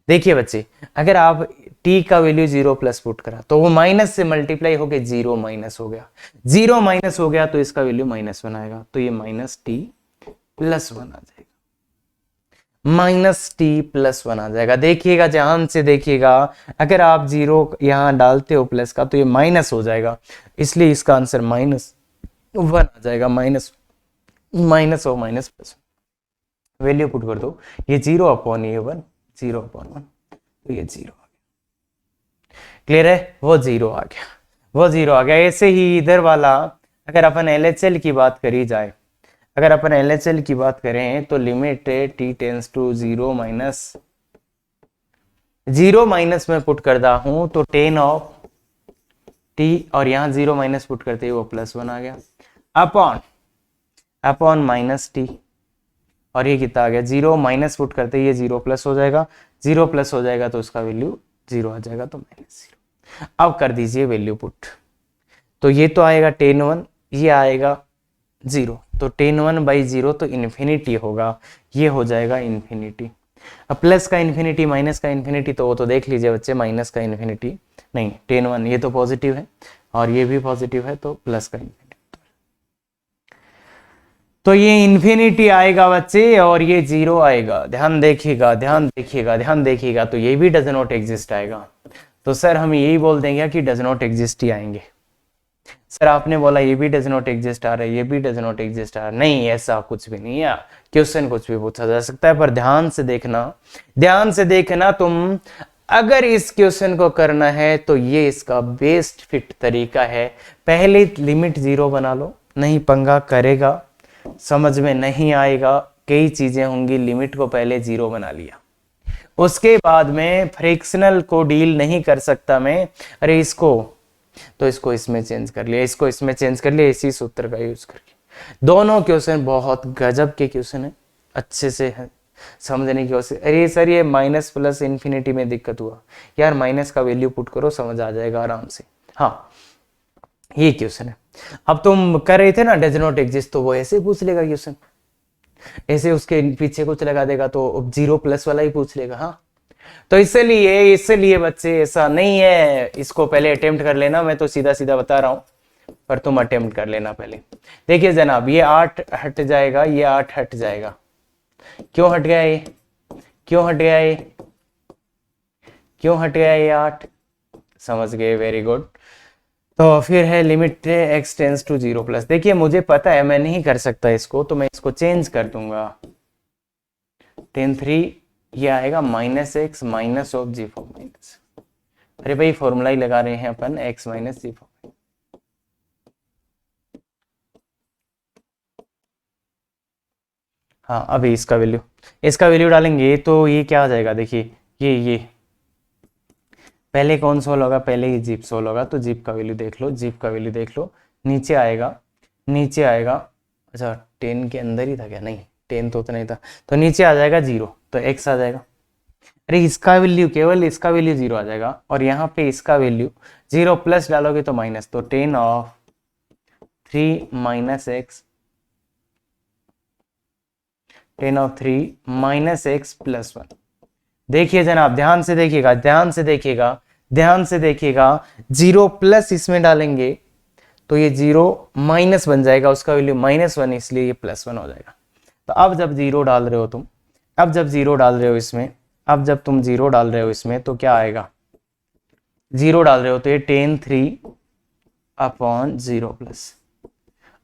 देखिए बच्चे, अगर आप t का वैल्यू 0 प्लस पुट करा तो वो माइनस से मल्टीप्लाई होके 0 माइनस हो गया। 0 माइनस हो गया तो इसका वैल्यू -1 आएगा, तो ये माइनस टी प्लस 1 आ जाएगा, माइनस टी प्लस 1 आ जाएगा। देखिएगा, ध्यान से देखिएगा, अगर आप 0 यहां डालते हो प्लस का तो ये माइनस हो जाएगा, इसलिए इसका आंसर -1 आ जाएगा। माइनस और माइनस प्लस वैल्यू पुट कर दो, ये 0 अपॉन ये 1, 0 अपॉन 1, तो ये 0 आ गया। क्लियर है, वो 0 आ गया। ऐसे ही इधर वाला, अगर अपन LHL की बात करी जाए, अगर अपन LHL की बात करें तो limit t tends to 0 minus में पुट करता हूं तो 10 ऑफ t, और यहां 0 माइनस पुट करते ही वो +1 आ गया, अपॉन माइनस टी, और ये कितना आ गया, 0 माइनस पुट करते ही ये 0 प्लस हो जाएगा, 0 प्लस हो जाएगा तो उसका वैल्यू 0 आ जाएगा, तो -0। अब कर दीजिए वैल्यू पुट, तो ये तो आएगा 10(1), ये आएगा 0, तो 10(1/0) तो इन्फिनिटी होगा, ये हो जाएगा इन्फिनिटी। अब प्लस का इन्फिनिटी माइनस का इन्फिनिटी, तो वो तो देख लीजिए बच्चे, माइनस का इन्फिनिटी नहीं, 10(1) ये तो पॉजिटिव है और ये भी पॉजिटिव है, तो प्लस का इन्फिनिटी, तो ये इन्फिनिटी आएगा बच्चे और ये 0 आएगा। ध्यान देखिएगा, तो ये भी डज नॉट एग्जिस्ट आएगा। तो सर हम यही बोल देंगे कि डज नॉट एग्जिस्ट ही आएंगे। सर आपने बोला ये भी डज नॉट एग्जिस्ट आ रहा है, ये भी डज नॉट एग्जिस्ट आ रहा है, नहीं ऐसा कुछ भी नहीं है। क्वेश्चन कुछ भी पूछा जा सकता है, पर ध्यान से देखना तुम, अगर इस क्वेश्चन को करना है तो ये इसका बेस्ट फिट तरीका है। पहले लिमिट 0 बना लो, नहीं पंगा करेगा, समझ में नहीं आएगा, कई चीजें होंगी, लिमिट को पहले 0 बना लिया, उसके बाद में फ्रैक्शनल को डील नहीं कर सकता मैं, अरे इसको इसमें चेंज कर लिया, इसको इसमें चेंज कर लिया, इसी सूत्र का यूज करके। दोनों क्वेश्चन बहुत गजब के क्वेश्चन है, अच्छे से है समझने की कोशिश। अरे सर ये माइनस प्लस इन्फिनिटी में दिक्कत हुआ, यार माइनस का वैल्यू पुट करो, समझ आ जाएगा आराम से। हाँ ये क्वेश्चन है। अब तुम कर रहे थे ना डज नॉट एग्जिस्ट, तो वो ऐसे पूछ लेगा क्वेश्चन, ऐसे उसके पीछे कुछ लगा देगा तो 0 प्लस वाला ही पूछ लेगा। हाँ तो इसलिए बच्चे ऐसा नहीं है, इसको पहले अटेम्प्ट कर लेना, मैं तो सीधा बता रहा हूं, पर तुम अटेम्प्ट कर लेना पहले। देखिए जनाब, ये 8 हट जाएगा, ये 8 हट जाएगा, क्यों हट गया ये, क्यों हट गया ये 8, समझ गए, वेरी गुड। तो फिर है limit x tends to 0 plus. देखिए मुझे पता है मैं नहीं कर सकता इसको, तो मैं इसको चेंज कर दूंगा, 10(3), ये आएगा -x minus of g4 minus, अरे भाई फॉर्मूला ही लगा रहे हैं अपन, x माइनस g4। हाँ अभी इसका वैल्यू डालेंगे तो ये क्या आ जाएगा, देखिए ये पहले कौन सोल्व होगा, पहले ही जीप सोल्व होगा, तो जीप का वैल्यू देख लो, नीचे आएगा, अच्छा 10 के अंदर ही था क्या, नहीं 10 तो उतना ही था, तो नीचे आ जाएगा 0, तो x आ जाएगा। अरे इसका वैल्यू, केवल इसका वैल्यू 0 आ जाएगा, और यहाँ पे इसका वैल्यू 0 प्लस डालोगे तो माइनस, तो 10(3) minus x, 10(3) minus x plus 1। देखिए जनाब, ध्यान से देखिएगा, ध्यान से देखिएगा, 0 प्लस इसमें डालेंगे तो ये 0 माइनस बन जाएगा, उसका वैल्यू -1, इसलिए ये +1 हो जाएगा। तो अब जब 0 डाल रहे हो तुम, अब जब 0 डाल रहे हो इसमें, अब जब तुम 0 डाल रहे हो इसमें तो क्या आएगा, 0 डाल रहे हो तो ये tan3/0+।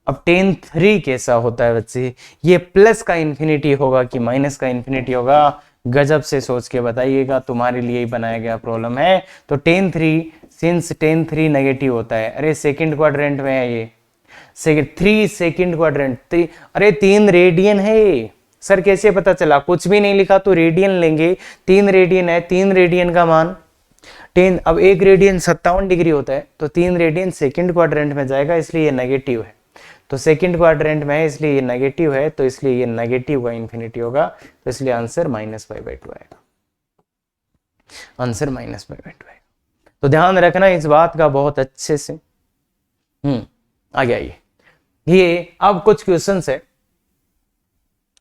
अब tan3 कैसा होता है बच्चे, ये प्लस का इन्फिनिटी होगा कि माइनस का इन्फिनिटी होगा, गजब से सोच के बताइएगा, तुम्हारे लिए ही बनाया गया प्रॉब्लम है। तो tan3, सिंस tan3 नेगेटिव होता है, अरे सेकंड क्वाड्रेंट में है ये, 3 सेकंड क्वाड्रेंट, अरे 3 रेडियन है ये। सर कैसे पता चला, कुछ भी नहीं लिखा तो रेडियन लेंगे, 3 रेडियन है, 3 रेडियन का मान 10, अब 1 रेडियन 57 डिग्री होता है, तो 3 रेडियन सेकंड क्वाड्रेंट में जाएगा, इसलिए ये नेगेटिव है। तो सेकंड क्वाड्रेंट में है इसलिए ये नेगेटिव है, तो इसलिए ये नेगेटिव का इन्फिनिटी होगा, तो इसलिए आंसर -π/2 आएगा, आंसर -π/2 आएगा। तो ध्यान रखना इस बात का बहुत अच्छे से। आगे आइए, ये अब कुछ क्वेश्चंस है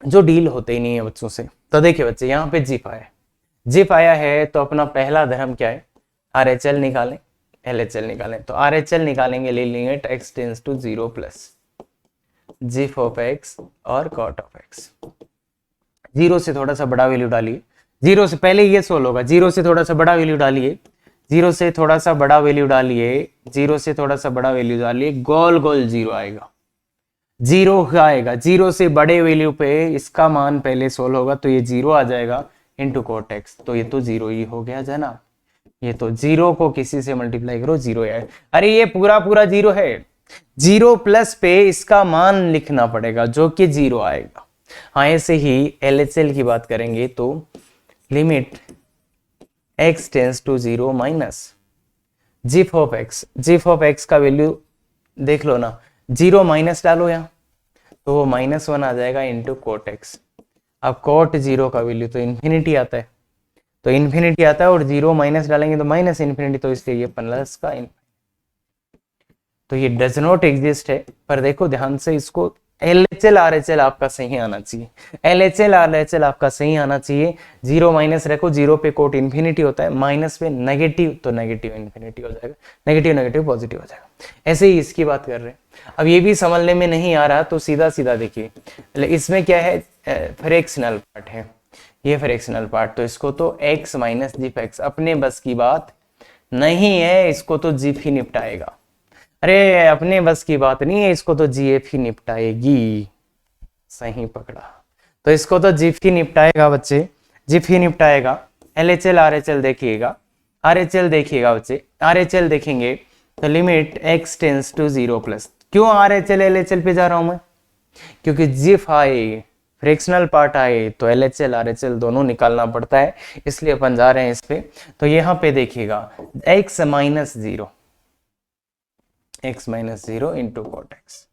जो डील होते ही नहीं है बच्चों से। तो देखिए बच्चे, यहाँ पे जिप आया है, जिप आया है तो अपना पहला धर्म क्या है, RHL निकालें, LHL निकालें। तो RHL निकालेंगे, ले लेंगे x टेंस टू 0 प्लस जिप ऑफ x और कॉट ऑफ x। 0 से थोड़ा सा बड़ा वैल्यू डालिए, 0 से पहले ये सोल्व होगा, 0 से थोड़ा सा बड़ा वैल्यू डालिए, 0 से थोड़ा सा बड़ा वैल्यू डालिए, 0 से थोड़ा सा बड़ा वैल्यू डालिए, गोल गोल 0 आएगा, 0 आएगा। 0 से बड़े वैल्यू पे इसका मान पहले सोल्व होगा, तो ये 0 आ जाएगा इंटू कॉट एक्स, तो ये तो 0 ही हो गया जनाब। ये तो 0 को किसी से मल्टीप्लाई करो 0 है, अरे ये पूरा 0 है, 0 प्लस पे इसका मान लिखना पड़ेगा जो कि 0 आएगा। हाँ, ऐसे ही LHL की बात करेंगे तो limit x tends to 0 minus जिप ऑफ x, जिप ऑफ x का वैल्यू देख लो ना, 0 माइनस डालो यहाँ तो वो -1 आ जाएगा इंटू कोट एक्स। अब कोट 0 का वैल्यू तो इन्फिनिटी आता है, तो इन्फिनिटी आता है और 0 माइनस डालेंगे तो माइनस इन्फिनिटी, तो इसलिए ये प्लस का तो ये डज नॉट एग्जिस्ट है। पर देखो ध्यान से, इसको LHL RHL आपका सही आना चाहिए, LHL RHL आपका सही आना चाहिए। 0 माइनस रखो, 0 पे कोट इन्फिनिटी होता है, माइनस पे नेगेटिव, तो नेगेटिव इन्फिनिटी हो जाएगा, नेगेटिव नेगेटिव पॉजिटिव हो जाएगा। ऐसे ही इसकी बात कर रहे हैं। अब ये भी समझने में नहीं आ रहा तो सीधा सीधा देखिए, इसमें क्या है, फ्रैक्शनल पार्ट है, ये फ्रैक्शनल पार्ट, तो इसको तो x माइनस जिप x, अपने बस की बात नहीं है, इसको तो जिप ही निपटाएगा। अरे अपने बस की बात नहीं है, इसको तो GF ही निपटाएगी। सही पकड़ा, तो इसको तो जिप ही निपटाएगा बच्चे, जिप ही निपटाएगा। LHL RHL देखिएगा, RHL देखिएगा बच्चे, RHL देखेंगे तो limit x tends to 0 plus. क्यों RHL LHL पे जा रहा हूं मैं, क्योंकि जिप आए, फ्रैक्शनल पार्ट आए तो LHL RHL दोनों निकालना पड़ता है, इसलिए अपन जा रहे हैं इस पे। तो यहाँ पे देखिएगा x minus 0, x minus 0 into cot x,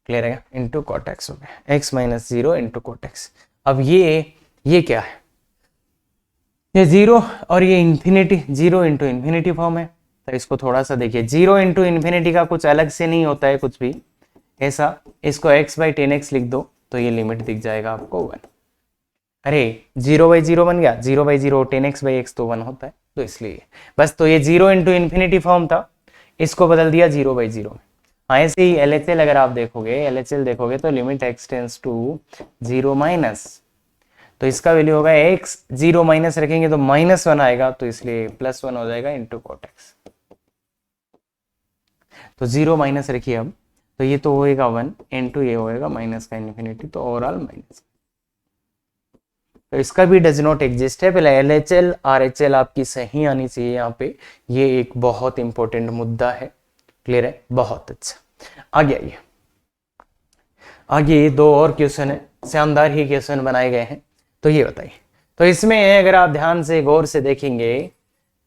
clear है, इंटू कॉट एक्स हो गया, x minus 0 into cot x. अब ये क्या है, ये 0 और ये इन्फिनिटी, 0 इंटू इन्फिनिटी फॉर्म है। तो इसको थोड़ा सा देखिए, 0 इंटू इन्फिनिटी का कुछ अलग से नहीं होता है कुछ भी ऐसा, इसको x/10x लिख दो तो ये लिमिट दिख जाएगा आपको 1। अरे 0/0 बन गया, 0/0 10x/x तो 1 होता है, तो इसलिए बस, तो ये 0 इंटू इन्फिनिटी फॉर्म था, इसको बदल दिया 0/0 में। हाँ, ऐसे ही LHL अगर आप देखोगे, LHL देखोगे तो limit x tends to 0 minus, तो इसका वैल्यू होगा x, 0 माइनस रखेंगे तो -1 आएगा, तो इसलिए +1 हो जाएगा इंटू कॉट एक्स। तो 0 माइनस रखिए अब, तो ये तो होएगा 1 इंटू ये होएगा माइनस का इन्फिनिटी, तो ओवरऑल माइनस। तो इसका भी डज नॉट एग्जिस्ट है। पहले LHL RHL आपकी सही आनी चाहिए यहाँ पे, ये एक बहुत इंपॉर्टेंट मुद्दा है, क्लियर है, बहुत अच्छा। आगे आइए, आगे 2 और क्वेश्चन है, शानदार ही क्वेश्चन बनाए गए हैं। तो ये बताइए, तो इसमें अगर आप ध्यान से गौर से देखेंगे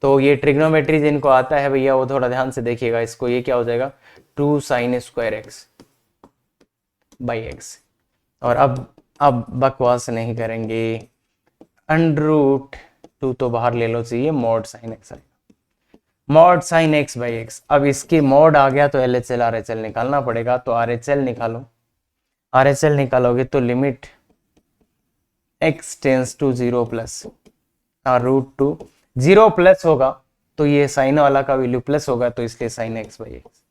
तो ये ट्रिग्नोमेट्री जिनको आता है भैया वो थोड़ा ध्यान से देखिएगा, इसको ये क्या हो जाएगा 2 sin square x by x. और अब बकवास नहीं करेंगे, √2 तो बाहर ले लो चाहिए, मॉड साइन एक्स आएगा, mod sine x by x. अब इसकी मॉड आ गया तो LHL RHL निकालना पड़ेगा, तो RHL निकालो, RHL निकालोगे तो limit x tends to 0 plus √2, 0 plus होगा तो ये साइन वाला का वैल्यू प्लस होगा, तो इसलिए साइन एक्स बाई एक्स,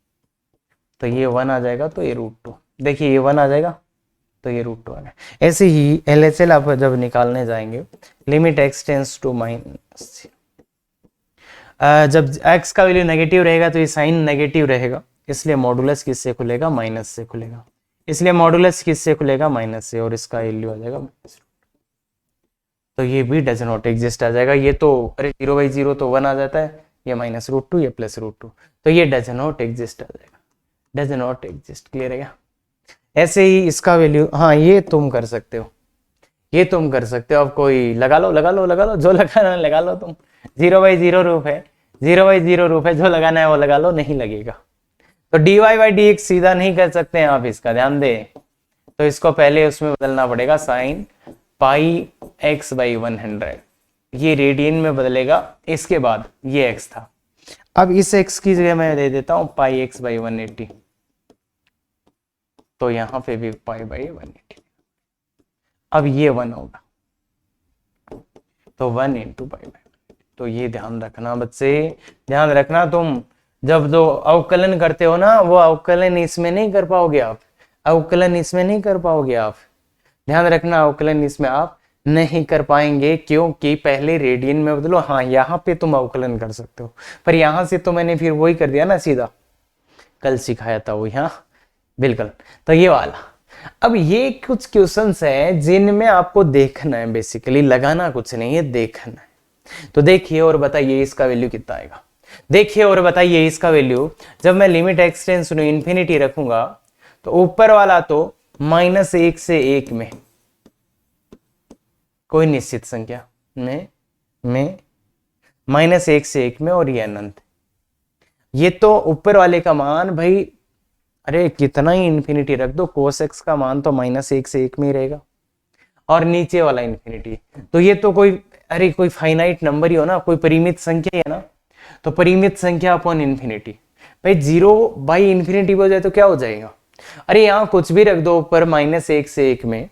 तो ये 1 आ जाएगा, तो ये √2। देखिए ये 1 आ जाएगा, तो ये √2 आ गया। ऐसे ही LHL आप जब निकालने जाएंगे, limit x tends to minus, जब x का वैल्यू नेगेटिव रहेगा तो ये साइन नेगेटिव रहेगा, इसलिए मॉडुलस किससे खुलेगा, माइनस से खुलेगा, इसलिए मॉडुलस किससे खुलेगा, माइनस से, और इसका वैल्यू आ जाएगा माइनस। तो ये भी डज नॉट एग्जिस्ट आ जाएगा। ये तो अरे 0/0 तो 1 आ जाता है, ये -√2 ये +√2, तो ये डज नॉट एग्जिस्ट आ जाएगा, डज नॉट एग्जिस्ट। क्लियर है क्या? ऐसे ही इसका वैल्यू, हाँ ये तुम कर सकते हो, ये तुम कर सकते हो। अब कोई लगा लो जो लगाना है लगा लो तुम। 0/0 रूप है, 0/0 रूप है, जो लगाना है वो लगा लो, नहीं लगेगा तो dy/dx सीधा नहीं कर सकते हैं आप, इसका ध्यान दे। तो इसको पहले उसमें बदलना पड़ेगा, साइन πx/100, ये रेडियन में बदलेगा, इसके बाद ये x था, अब इस x की जगह मैं दे देता हूं πx/180, तो यहां पे भी π/180, अब ये 1 होगा, तो 1 × π/180। तो ये ध्यान रखना बच्चे, ध्यान रखना, तुम जब जो अवकलन करते हो ना, वो अवकलन इसमें नहीं कर पाओगे आप, अवकलन इसमें नहीं कर पाओगे आप, ध्यान रखना, अवकलन इसमें आप नहीं कर पाएंगे, क्योंकि पहले रेडियन में बदलो। हाँ यहाँ पे तुम अवकलन कर सकते हो, पर यहाँ से तो मैंने फिर वही कर दिया ना, सीधा कल सिखाया था वो, यहाँ बिल्कुल। तो ये वाला, अब ये कुछ क्वेश्चंस हैं जिनमें आपको देखना है, बेसिकली लगाना कुछ नहीं है, देखना है। तो देखिए और बताइए इसका वैल्यू कितना आएगा, देखिए और बताइए इसका वैल्यू। जब मैं limit x tends to infinity रखूंगा, तो ऊपर वाला तो -1 से 1 में कोई निश्चित संख्या में -1 से 1 में, और ये अनंत। ये तो ऊपर वाले का मान भाई, अरे कितना ही इन्फिनिटी रख दो, cos x का मान तो -1 से 1 में ही रहेगा, और नीचे वाला इन्फिनिटी, तो ये तो कोई, अरे कोई फाइनाइट नंबर ही हो ना, कोई परिमित संख्या है ना, तो परिमित संख्या अपॉन इन्फिनिटी, भाई 0/∞ हो जाए तो क्या हो जाएगा, अरे यहाँ कुछ भी रख दो ऊपर -1 से 1 में,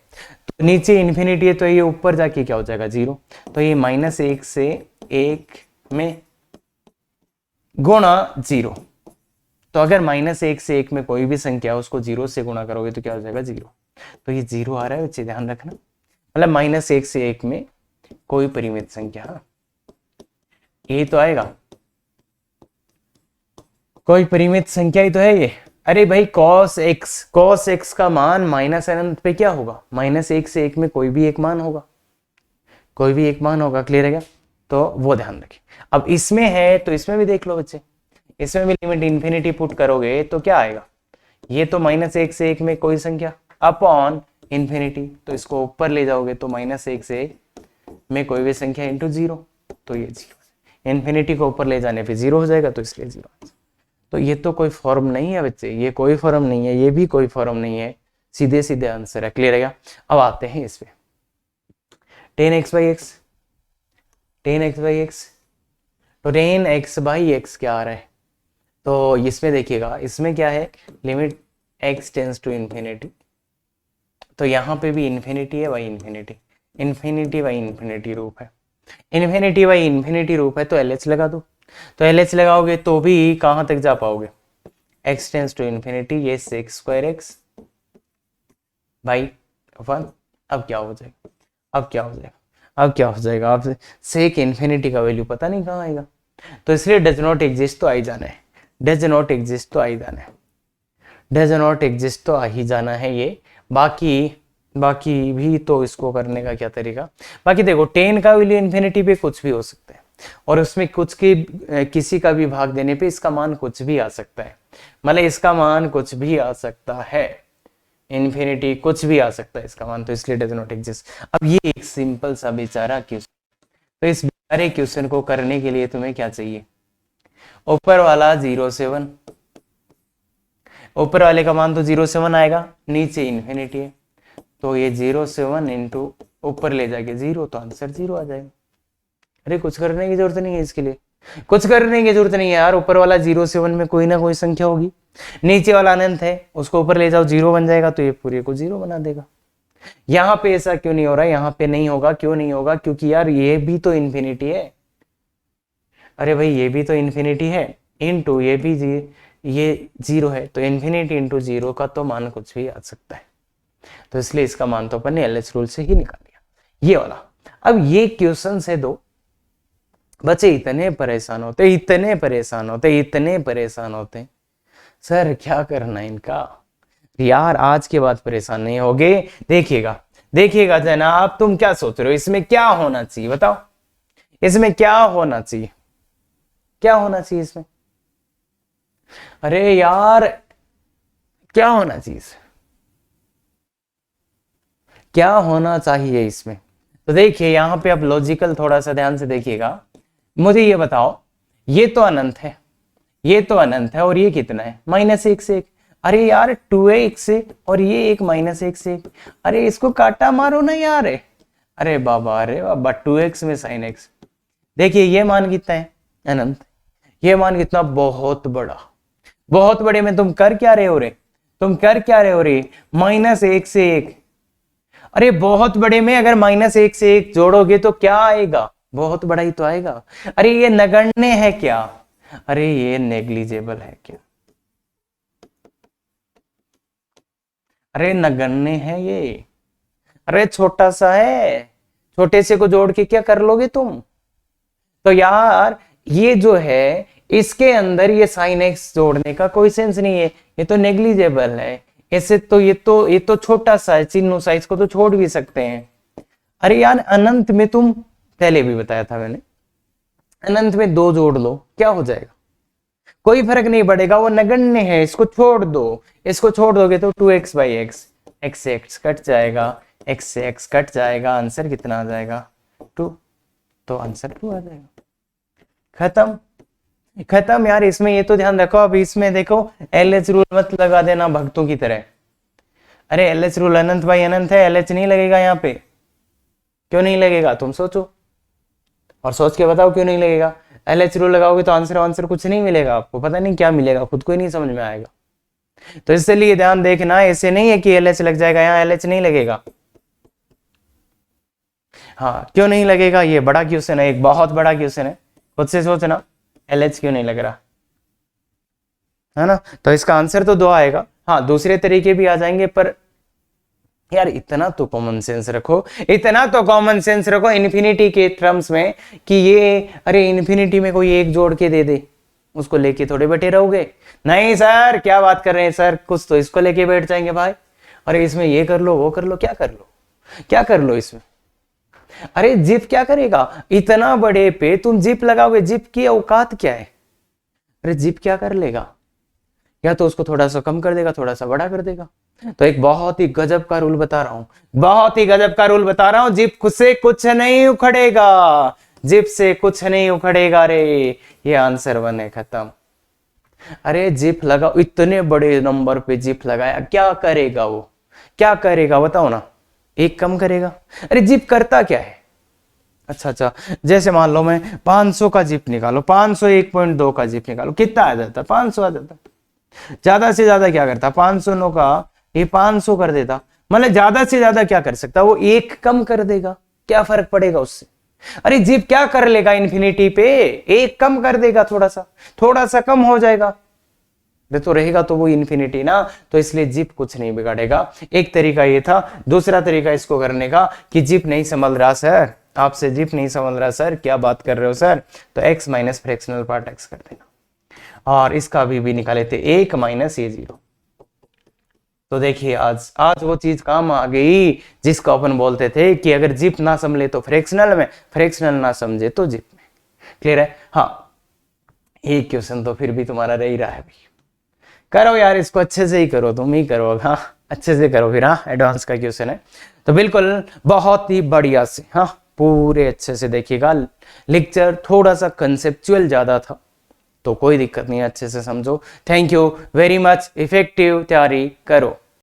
तो नीचे इन्फिनिटी है, तो ये ऊपर जाके क्या हो जाएगा 0, तो ये -1 से 1 में गुणा 0, तो अगर -1 से 1 में कोई भी संख्या उसको 0 से गुणा करोगे तो क्या हो जाएगा 0, तो ये 0 आ रहा है बच्चे, ध्यान रखना, मतलब -1 से 1 में कोई परिमित संख्या, ये तो आएगा, कोई परिमित संख्या ही तो है ये। अरे भाई cos x का मान माइनस अनंत पे क्या होगा, -1 से 1 में कोई भी एक मान होगा, कोई भी एक मान होगा। क्लियर है क्या? तो वो ध्यान रखिए। अब इसमें है तो इसमें भी देख लो बच्चे, इसमें भी लिमिट इन्फिनिटी पुट करोगे तो क्या आएगा, ये तो -1 से 1 में कोई संख्या अपॉन इन्फिनिटी, तो इसको ऊपर ले जाओगे तो -1 से 1 में कोई भी संख्या इंटू 0, तो ये 0, इन्फिनिटी को ऊपर ले जाने पे 0 हो जाएगा, तो इसलिए 0। तो ये तो कोई फॉर्म नहीं है बच्चे, ये कोई फॉर्म नहीं है, ये भी कोई फॉर्म नहीं है, सीधे सीधे आंसर है। क्लियर है क्या? अब आते हैं इस पे, tan x/x, तो tan x/x क्या आ रहा है, तो इसमें देखिएगा, इसमें क्या है, limit x tends to infinity, तो यहाँ पे भी इन्फिनिटी है by infinity, infinity by infinity रूप है, इन्फिनिटी बाई इन्फिनिटी रूप है, तो LH लगा दो, तो LH लगाओगे तो भी कहां तक जा पाओगे, x टेंस टू इन्फिनिटी, ये sec² x बाई 1। अब क्या हो जाएगा, अब क्या हो जाएगा, अब क्या हो जाएगा, आप सेक इन्फिनिटी का वैल्यू पता नहीं कहाँ आएगा, तो इसलिए डज नॉट एग्जिस्ट तो आ ही जाना है, डज नॉट एग्जिस्ट तो आ ही जाना है, डज नॉट एग्जिस्ट तो आ ही जाना है ये। बाकी भी तो इसको करने का क्या तरीका, बाकी देखो tan का वैल्यू इन्फिनिटी पे कुछ भी हो सकता है, और उसमें कुछ की किसी का भी भाग देने पे इसका मान कुछ भी आ सकता है, मतलब इसका मान कुछ भी आ सकता है, इन्फिनिटी कुछ भी आ सकता है इसका मान, तो इसलिए डज नॉट एग्जिस्ट। अब ये एक सिंपल सा बेचारा क्वेश्चन, तो इस बेचारे क्वेश्चन को करने के लिए तुम्हें क्या चाहिए, ऊपर वाला 0 से 1, ऊपर वाले का मान तो 0 से 1 आएगा, नीचे इन्फिनिटी है, तो ये 0 से 1 इंटू ऊपर ले जाके 0, तो आंसर 0 आ जाएगा। अरे कुछ करने की जरूरत नहीं है इसके लिए, कुछ करने की जरूरत नहीं है यार, ऊपर वाला 0 से 1 में कोई ना कोई संख्या होगी, नीचे वाला अनंत है, उसको ऊपर ले जाओ 0 बन जाएगा, तो ये पूरे को 0 बना देगा। यहाँ पे ऐसा क्यों नहीं हो रहा है, यहाँ पे नहीं होगा, क्यों नहीं होगा, क्योंकि यार ये भी तो इन्फिनिटी है, अरे भाई ये भी तो इन्फिनिटी है, इनटू ये भी ये 0 है, तो इन्फिनिटी इंटू 0 का तो मान कुछ भी आ सकता है, तो इसलिए इसका मान तो अपन ने एलएच रूल से ही निकाल लिया, ये वाला। अब ये क्वेश्चन से दो बच्चे इतने परेशान होते, इतने परेशान होते, इतने परेशान होते, सर क्या करना इनका यार, आज के बाद परेशान नहीं होगे। देखिएगा देखिएगा जनाब, तुम क्या सोच रहे हो इसमें क्या होना चाहिए बताओ, इसमें क्या होना चाहिए, क्या होना चाहिए इसमें, अरे यार क्या होना चाहिए, क्या होना चाहिए इसमें। तो देखिए यहां पे आप लॉजिकल थोड़ा सा ध्यान से देखिएगा, मुझे ये बताओ, ये तो अनंत है, ये तो अनंत है, और ये कितना है -1 से 1, अरे यार 2x से, और ये एक -1 से 1, अरे इसको काटा मारो ना यार, अरे बाबा 2x में sin x। देखिए ये मान कितना है अनंत, ये मान कितना बहुत बड़ा, बहुत बड़े में तुम कर क्या रहे हो रे, तुम कर क्या रहे हो रे, -1 से 1, अरे बहुत बड़े में अगर -1 से 1 जोड़ोगे तो क्या आएगा, बहुत बड़ा ही तो आएगा। अरे ये नगण्य है क्या, अरे ये नेग्लिजेबल है क्या, अरे नगण्य है ये, अरे छोटा सा है, छोटे से को जोड़ के क्या कर लोगे तुम। तो यार ये जो है इसके अंदर ये sin x जोड़ने का कोई सेंस नहीं है, ये तो नेग्लिजेबल है, ऐसे तो ये तो छोटा सा है, चिन्ह साइज को तो छोड़ भी सकते हैं। अरे यार अनंत में तुम पहले भी बताया था मैंने, अनंत में 2 जोड़ लो क्या हो जाएगा, कोई फर्क नहीं पड़ेगा, वो नगण्य है, इसको छोड़ दो, इसको छोड़ दोगे तो 2x बाई एक्स, x से x कट जाएगा, x से x कट जाएगा, आंसर कितना आ जाएगा 2, तो आंसर 2 आ जाएगा, खत्म खत्म। यार इसमें ये तो ध्यान रखो, अब इसमें देखो LH रूल मत लगा देना भक्तों की तरह, अरे LH रूल अनंत बाई अनंत है, LH नहीं लगेगा यहाँ पे, क्यों नहीं लगेगा तुम सोचो, और सोच के बताओ क्यों नहीं लगेगा। LH रूल लगाओगे तो आंसर कुछ नहीं मिलेगा आपको, पता नहीं क्या मिलेगा, खुद को ही नहीं समझ में आएगा। तो इसलिए ध्यान देखना, ऐसे नहीं है कि LH लग जाएगा, यहाँ LH नहीं लगेगा। हाँ क्यों नहीं लगेगा, ये बड़ा क्वेश्चन है, एक बहुत बड़ा क्वेश्चन है, खुद से सोचना LH क्यों नहीं लग रहा है ना। तो इसका आंसर तो 2 आएगा। हाँ दूसरे तरीके भी आ जाएंगे, पर यार इतना तो कॉमन सेंस रखो, इतना तो कॉमन सेंस रखो इन्फिनिटी के टर्म्स में कि ये, अरे इन्फिनिटी में कोई एक जोड़ के दे दे, उसको लेके थोड़े बैठे रहोगे। नहीं सर क्या बात कर रहे हैं सर, कुछ तो इसको लेके बैठ जाएंगे भाई, अरे इसमें ये कर लो वो कर लो, क्या कर लो क्या कर लो इसमें, अरे जिप क्या करेगा, इतना बड़े पे तुम जिप लगाओगे, जिप की औकात क्या है, अरे जिप क्या कर लेगा, या तो उसको थोड़ा सा कम कर देगा, थोड़ा सा बड़ा कर देगा। तो एक बहुत ही गजब का रूल बता रहा हूं, बहुत ही गजब का रूल बता रहा हूं, जिप खुद से कुछ नहीं उखड़ेगा, जिप से कुछ नहीं उखड़ेगा रे, ये आंसर 1 है, खत्म। अरे जिप लगाओ, इतने बड़े नंबर पे जिप लगाया, क्या करेगा वो, क्या करेगा बताओ ना, एक कम करेगा। अरे जिप करता क्या है, अच्छा जैसे मान लो मैं 500 का जिप निकालो, 500 1.2 का जिप निकालो, कितना आ जाता, 500 आ जाता, ज्यादा से ज्यादा क्या करता, 500 का ये 500 कर देता, मतलब ज्यादा से ज्यादा क्या कर सकता, वो एक कम कर देगा, क्या फर्क पड़ेगा उससे। अरे जिप क्या कर लेगा इन्फिनिटी पे, एक कम कर देगा, थोड़ा सा कम हो जाएगा, तो रहेगा तो वो इन्फिनिटी ना, तो इसलिए जिप कुछ नहीं बिगाड़ेगा। एक तरीका ये था, दूसरा तरीका इसको करने का कि जिप नहीं समझ रहा सर, आपसे जिप नहीं समझ रहा सर, क्या बात कर रहे हो सर, तो x minus fractional part x कर देना, और इसका भी निकाले थे 1 माइनस ये 0। तो देखिए आज वो चीज काम आ गई जिसको अपन बोलते थे कि अगर जिप ना समझे तो फ्रैक्शनल में, फ्रैक्शनल ना समझे तो जिप में। क्लियर है। हाँ एक क्वेश्चन तो फिर भी तुम्हारा रह ही रहा है भाई, करो यार इसको अच्छे से ही करो, तुम ही करो, हाँ अच्छे से करो फिर। हाँ एडवांस का क्वेश्चन है तो बिल्कुल बहुत ही बढ़िया से, हाँ पूरे अच्छे से देखिएगा। लेक्चर थोड़ा सा कंसेप्चुअल ज्यादा था तो कोई दिक्कत नहीं, अच्छे से समझो। Thank you very much, effective तैयारी करो।